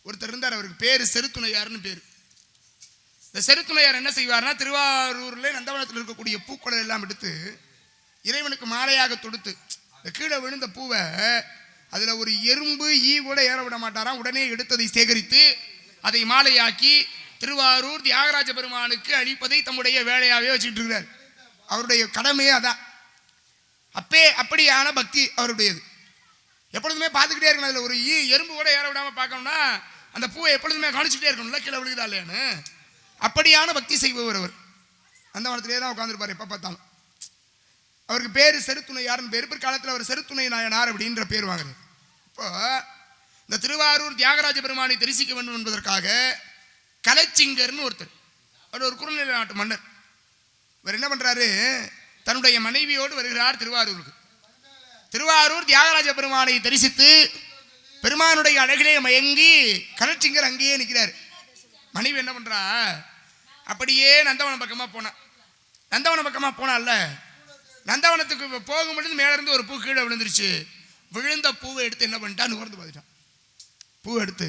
ஒருத்தர் இருந்தார், அவருக்கு பேரு செருத்துணையார்னு பேரு. இந்த செருத்துணையார் என்ன செய்வார்னா, திருவாரூர்ல நந்தவனத்தில் இருக்கக்கூடிய பூக்களை எல்லாம் எடுத்து இறைவனுக்கு மாலையாக தொடுத்து கீழே விழுந்த பூவை அதுல ஒரு எறும்பு ஈ கூட ஏற விட மாட்டாராம். உடனே எடுத்ததை சேகரித்து அதை மாலையாக்கி திருவாரூர் தியாகராஜ பெருமானுக்கு அளிப்பதை தம்முடைய வேலையாவே வச்சுக்கிட்டு இருக்கிறார். அவருடைய கடமையே அதான். அப்படியான பக்தி அவருடையது. எப்பொழுதுமே பார்த்துக்கிட்டே இருக்கணும். அதில் ஒரு எறும்பு கூட ஏற விடாமல் பார்க்கணும்னா அந்த பூவை எப்பொழுதுமே கவனிச்சுட்டே இருக்கணும்ல, கீழே விழுகுதா இல்லையான்னு. அப்படியான பக்தி செய்பவர் அவர். அந்த வனத்திலே தான் உட்காந்துருப்பார் எப்போ பார்த்தாலும். அவருக்கு பேர் செருத்துணையார்னு பேர். பிற்காலத்தில் அவர் செருத்துணை நாயனார் அப்படின்ற பேர் வாங்குறார். இப்போ இந்த திருவாரூர் தியாகராஜ பெருமானை தரிசிக்க வேண்டும் என்பதற்காக கலைச்சிங்கர்னு ஒருத்தர், அவர் ஒரு குறுநில நாட்டு மன்னர். இவர் என்ன பண்றாரு, தன்னுடைய மனைவியோடு வருகிறார் திருவாரூருக்கு. திருவாரூர் தியாகராஜ பெருமானை தரிசித்து பெருமானுடைய அழகிலே மயங்கி கலைச்சிங்கர் அங்கேயே நிற்கிறார். மனைவி என்ன பண்றா, அப்படியே நந்தவனம் பக்கமா போனால நந்தவனத்துக்கு போகும் பொழுது மேல இருந்து ஒரு பூ கீழே விழுந்துருச்சு. விழுந்த பூவை எடுத்து என்ன பண்ணிட்டா, நுகர்ந்து பார்த்துட்டான். பூவை எடுத்து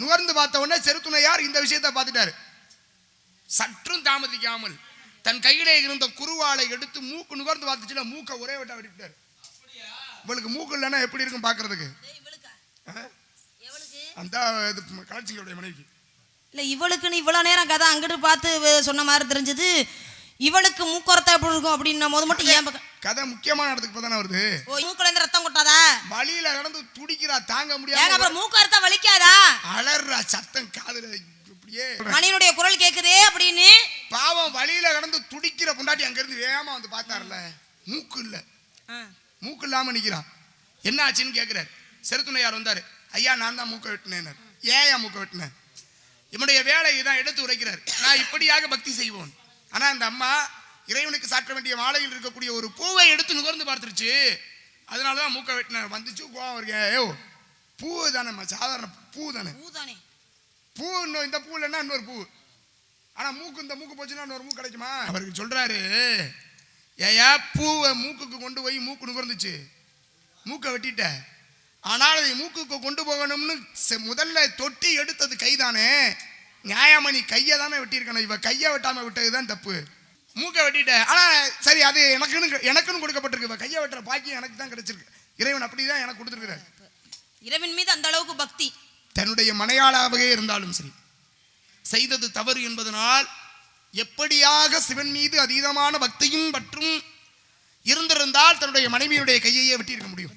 நுகர்ந்து பார்த்த உடனே செருத்துணையார் இந்த விஷயத்தை பார்த்துட்டாரு. சற்றும் தாமதிக்காமல் தன் கையிலே இருந்த குருவாளை எடுத்து மூக்கு நுகர்ந்து பார்த்துச்சுல, மூக்கை ஒரே விட்டா வெட்டிட்டாரு. இவளுக்கு மூக்கு இல்லைன்னா எப்படி இருக்கும் பாக்குறதுக்கு? அந்த கலைச்சிங்களுடைய மனைவிக்கு இல்ல, இவளுக்குன்னு இவ்வளவு நேரம் கதை அங்கிட்டு பார்த்து சொன்ன மாதிரி தெரிஞ்சது. இவளுக்கு மூக்கொரத்தா எப்படி இருக்கும் அப்படின்னும் போது மட்டும் ஏன் கதை முக்கியமான இடத்துக்கு தானே வருது. மூக்குல இருந்து ரத்தம் கொட்டாதா? வலியில கடந்து துடிக்கிறா, தாங்க முடியாது. அப்புறம் மூக்கொரத்தா வலிக்காதா? அலறா, சத்தம் காதுல இப்படியே மணியனுடைய குரல் கேக்குதே அப்படின்னு. பாவம் வலியில கடந்து துடிக்கிற பொண்டாட்டி அங்க இருந்து வேகமா வந்து பார்த்தாருல, மூக்கு இல்ல, மூக்கு இல்லாம நிக்கிறான். என்ன ஆச்சுன்னு கேட்கிறாரு. செருத்துணையார் வந்தாரு. ஐயா, நான் தான் மூக்க வெட்டினேன். ஏன் மூக்க வெட்டினேன்? என்னுடைய வேலையை தான் எடுத்து உரைக்கிறார். நான் இப்படியாக பக்தி செய்வோம். ஆனா அந்த அம்மா இறைவனுக்கு சாற்ற வேண்டிய மாலையில் இருக்கக்கூடிய ஒரு பூவை எடுத்து நுகர்ந்து பார்த்துருச்சு. அதனாலதான் மூக்க வெட்டின வந்துச்சு. கோவம் இருக்கு. பூ தானே, சாதாரண பூ தானே. பூ இன்னும் இந்த பூ இல்லைன்னா இன்னொரு பூ. ஆனா மூக்கு, இந்த மூக்கு போச்சுன்னா இன்னொரு மூக்கு கிடைக்குமா? அவருக்கு சொல்றாரு, ஏயா பூவை மூக்குக்கு கொண்டு போய் மூக்கு நுகர்ந்துச்சு, மூக்கை வெட்டிட்ட. ஆனால் அதை மூக்குக்கு கொண்டு போகணும்னு முதல்ல தொட்டி எடுத்தது கைதானே. நியாயமணி கையை தானே வெட்டியிருக்கணும். இவ கையை வெட்டாம விட்டதுதான் தப்பு. மூக்கை வெட்டிட்ட. ஆனா சரி, அது எனக்குன்னு கொடுக்கப்பட்டிருக்கு. இவ கையை வெட்டுற பாக்கியம் எனக்கு தான் கிடைச்சிருக்கு. இறைவன் அப்படிதான் எனக்கு கொடுத்துருக்கிறார். இறைவன் மீது அந்த அளவுக்கு பக்தி. தன்னுடைய மனையாளாகவே இருந்தாலும் சரி, செய்தது தவறு என்பதனால் எப்படியாக சிவன் மீது அதீதமான பக்தியும் பற்றும் இருந்திருந்தால் தன்னுடைய மனைவியுடைய கையையே வெட்டியிருக்க முடியும்.